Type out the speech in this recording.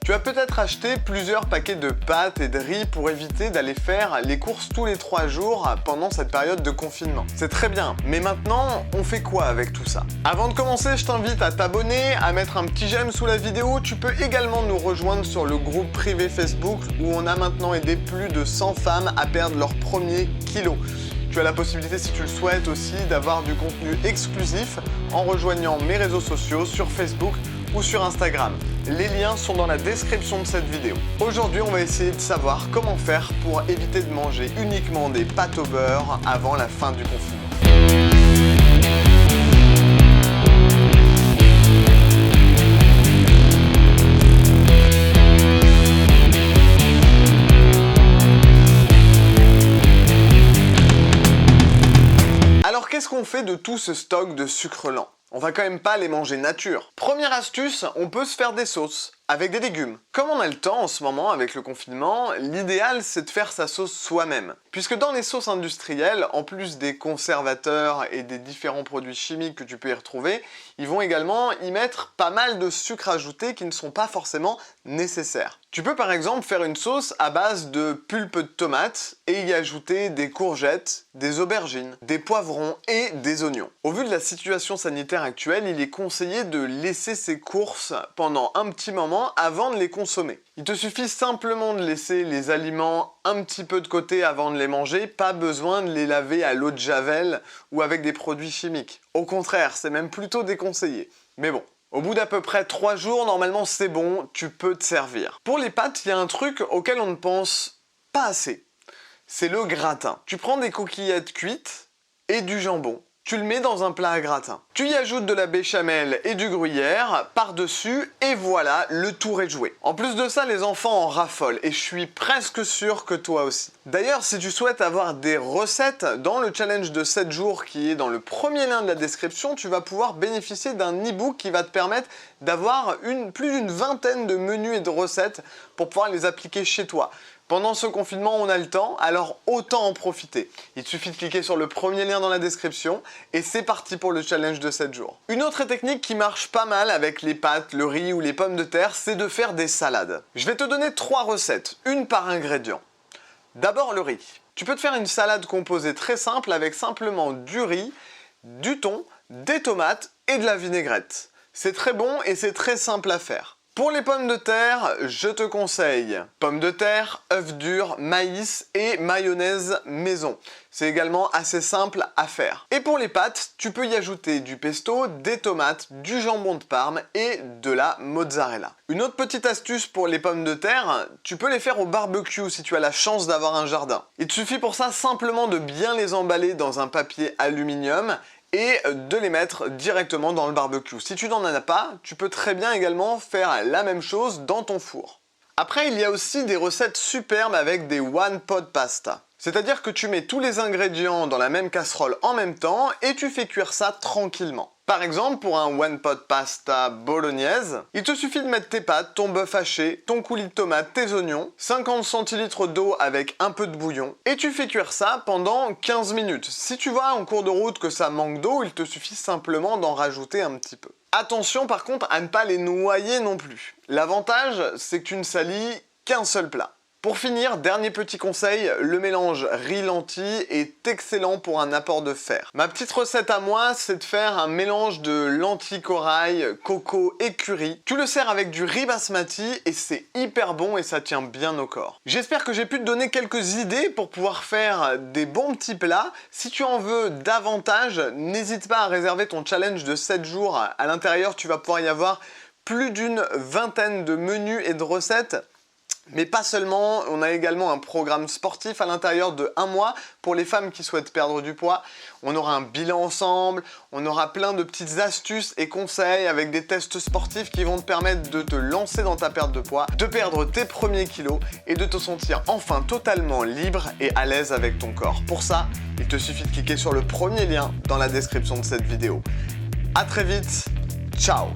Tu as peut-être acheté plusieurs paquets de pâtes et de riz pour éviter d'aller faire les courses tous les 3 jours pendant cette période de confinement. C'est très bien, mais maintenant, on fait quoi avec tout ça? Avant de commencer, je t'invite à t'abonner, à mettre un petit j'aime sous la vidéo. Tu peux également nous rejoindre sur le groupe privé Facebook où on a maintenant aidé plus de 100 femmes à perdre leur premier kilo. Tu as la possibilité, si tu le souhaites aussi, d'avoir du contenu exclusif en rejoignant mes réseaux sociaux sur Facebook ou sur Instagram. Les liens sont dans la description de cette vidéo. Aujourd'hui, on va essayer de savoir comment faire pour éviter de manger uniquement des pâtes au beurre avant la fin du confinement. Alors qu'est-ce qu'on fait de tout ce stock de sucre lent? On va quand même pas les manger nature. Première astuce, on peut se faire des sauces avec des légumes. Comme on a le temps en ce moment avec le confinement, l'idéal c'est de faire sa sauce soi-même. Puisque dans les sauces industrielles, en plus des conservateurs et des différents produits chimiques que tu peux y retrouver, ils vont également y mettre pas mal de sucres ajoutés qui ne sont pas forcément nécessaires. Tu peux par exemple faire une sauce à base de pulpe de tomates et y ajouter des courgettes, des aubergines, des poivrons et des oignons. Au vu de la situation sanitaire actuelle, il est conseillé de laisser ces courses pendant un petit moment avant de les consommer. Il te suffit simplement de laisser les aliments un petit peu de côté avant de les manger, pas besoin de les laver à l'eau de javel ou avec des produits chimiques. Au contraire, c'est même plutôt déconseillé. Mais bon. Au bout d'à peu près 3 jours, normalement c'est bon, tu peux te servir. Pour les pâtes, il y a un truc auquel on ne pense pas assez. C'est le gratin. Tu prends des coquillettes cuites et du jambon. Tu le mets dans un plat à gratin. Tu y ajoutes de la béchamel et du gruyère par-dessus et voilà, le tour est joué. En plus de ça, les enfants en raffolent et je suis presque sûr que toi aussi. D'ailleurs, si tu souhaites avoir des recettes, dans le challenge de 7 jours qui est dans le premier lien de la description, tu vas pouvoir bénéficier d'un e-book qui va te permettre d'avoir plus d'une vingtaine de menus et de recettes pour pouvoir les appliquer chez toi. Pendant ce confinement, on a le temps, alors autant en profiter. Il te suffit de cliquer sur le premier lien dans la description et c'est parti pour le challenge de 7 jours. Une autre technique qui marche pas mal avec les pâtes, le riz ou les pommes de terre, c'est de faire des salades. Je vais te donner 3 recettes, une par ingrédient. D'abord le riz. Tu peux te faire une salade composée très simple avec simplement du riz, du thon, des tomates et de la vinaigrette. C'est très bon et c'est très simple à faire. Pour les pommes de terre, je te conseille pommes de terre, œufs durs, maïs et mayonnaise maison. C'est également assez simple à faire. Et pour les pâtes, tu peux y ajouter du pesto, des tomates, du jambon de Parme et de la mozzarella. Une autre petite astuce pour les pommes de terre, tu peux les faire au barbecue si tu as la chance d'avoir un jardin. Il te suffit pour ça simplement de bien les emballer dans un papier aluminium et de les mettre directement dans le barbecue. Si tu n'en as pas, tu peux très bien également faire la même chose dans ton four. Après, il y a aussi des recettes superbes avec des one pot pasta. C'est-à-dire que tu mets tous les ingrédients dans la même casserole en même temps et tu fais cuire ça tranquillement. Par exemple, pour un one pot pasta bolognaise, il te suffit de mettre tes pâtes, ton bœuf haché, ton coulis de tomate, tes oignons, 50 centilitres d'eau avec un peu de bouillon, et tu fais cuire ça pendant 15 minutes. Si tu vois en cours de route que ça manque d'eau, il te suffit simplement d'en rajouter un petit peu. Attention par contre à ne pas les noyer non plus. L'avantage, c'est que tu ne salis qu'un seul plat. Pour finir, dernier petit conseil, le mélange riz-lentilles est excellent pour un apport de fer. Ma petite recette à moi, c'est de faire un mélange de lentilles corail, coco et curry. Tu le sers avec du riz basmati et c'est hyper bon et ça tient bien au corps. J'espère que j'ai pu te donner quelques idées pour pouvoir faire des bons petits plats. Si tu en veux davantage, n'hésite pas à réserver ton challenge de 7 jours. À l'intérieur, tu vas pouvoir y avoir plus d'une vingtaine de menus et de recettes. Mais pas seulement, on a également un programme sportif à l'intérieur de 1 mois pour les femmes qui souhaitent perdre du poids. On aura un bilan ensemble, on aura plein de petites astuces et conseils avec des tests sportifs qui vont te permettre de te lancer dans ta perte de poids, de perdre tes premiers kilos et de te sentir enfin totalement libre et à l'aise avec ton corps. Pour ça, il te suffit de cliquer sur le premier lien dans la description de cette vidéo. À très vite, ciao!